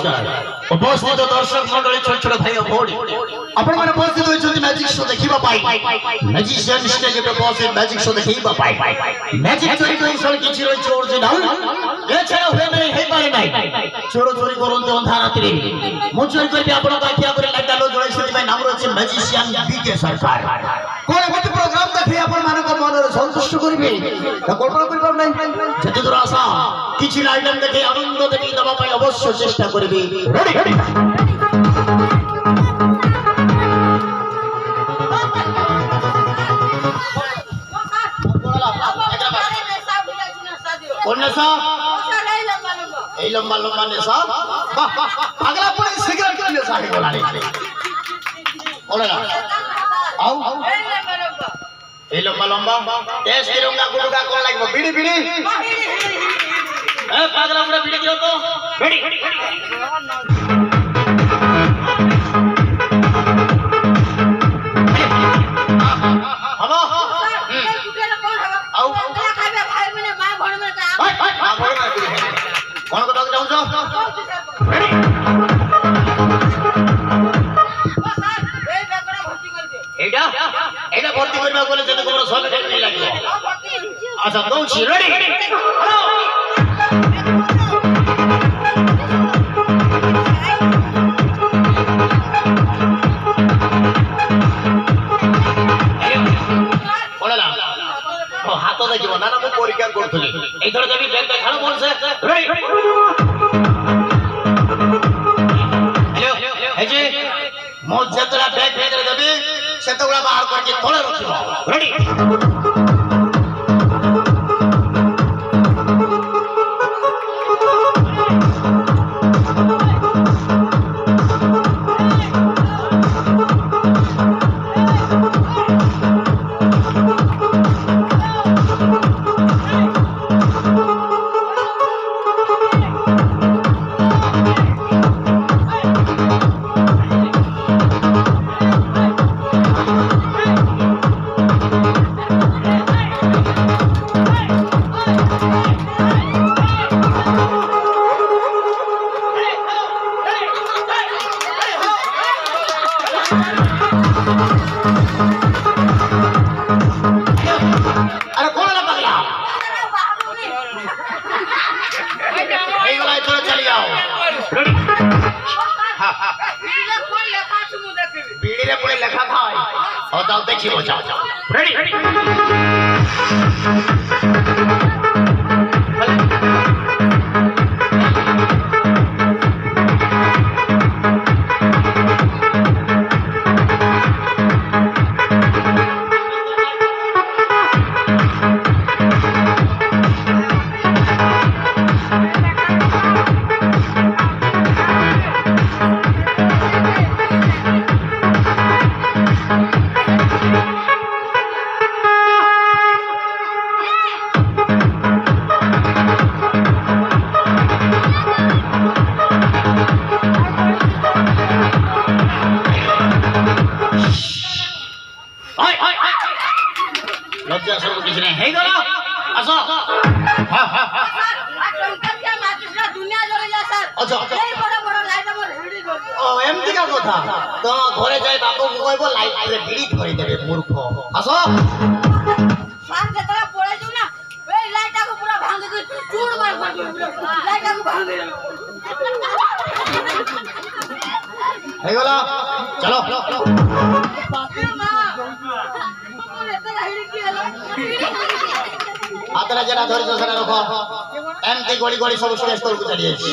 নমস্কার উপস্থিত দর্শক মণ্ডলী ছোট ছোট ভাই ও ভଉଣୀ ଆପଣମାନେ ଉପସ୍ଥିତ ହୋଇଛନ୍ତି ମ୍ୟାଜିକ୍ ଶୋ ଦେଖିବା ପାଇଁ ମ୍ୟାଜିସିଆନ ଷ୍ଟେଜ୍ ଉପରେ ବସି ମ୍ୟାଜିକ୍ ଶୋ ଦେଖିବା ପାଇଁ ମ୍ୟାଜିକ୍ ଚୋରି କୌଶଳ କିଛି ରହିଛି ଅରିଜିନାଲ ଏଛଡ଼ା ହୁଏ ନାହିଁ ହେଇପାରେ ନାହିଁ ଚୋର ଚୋରି କରନ୍ତି ଅନ୍ଧାର ରାତିରେ ମୁଁ ଚୋରି କରିବି ଆପଣଙ୍କ ଆଖି ଆଗରେ ଲାଇଟ୍ ଆଲୋ ଜଳାଇ ସେଥିପାଇଁ ନାମ ରହିଛି ମ୍ୟାଜିସିଆନ ବିକେ ସରକାର কোন এমতি প্রোগ্রাম দেখে আপনার মনের সন্তুষ্ট করবে কল্পনা করবার নাই যেতে দূর আসা কিছু আইটেম দেখে আনন্দ দেবী দেওয়া পাই অবশ্য চেষ্টা করবে কোন নেশা এই লম্বা লম্বা নেশা পাগলা পড়ে সিগারেট নেশা হয়ে গেল ওলা आओ ए लंबा लंबा तेज तिरंगा गुडगा कोन लागबो बीड़ी बीड़ी ए पागला पूरा बीड़ी दियो तो बीड़ी हेलो आओ पागला खाबे भाई मने मां घर में का मां घर में कोन को डाक जाऊ जो बीड़ी एडा एडा भर्ती करबा बोले जने कोन 100 मिनट नहीं लागबो अच्छा दउछि रेडी हेलो बोलला ओ हाथ देखिबो ना ना मु परीक्षा करथली एई थोड़ा देबी बैग देखाण बोल से रेडी हेलो हे जी मो जतरा बैग भेज देबी सेतुला बाहर करके तळे रखिबो रेडी अरे कौन है पगला ए वाला इधर चली आओ रेडी हां हां बीड़ी कोन लेखा सुमु देखबी बीड़ी रे कोन लेखा था और जाओ देखिबो जाओ जाओ रेडी लज्जा सब किछ नहीं है गलो असो हां हां हां सर क्या माचिस दुनिया जले जा सर अच्छा नहीं बड़ा बड़ा लाइट मोर हिडी दो ओ एमती का कथा तो घरे जाय बापू को कहबो लाइट रे हिडी धरि देबे मूर्ख असो सर जतरा पळे जू ना ए लाइट को पूरा भांग के चूड़ मार लाइट को भांग दे है गलो चलो हातला जरा धरि सरा रखो एमती गोड़ी गोड़ी सब स्टेज तक चली जाई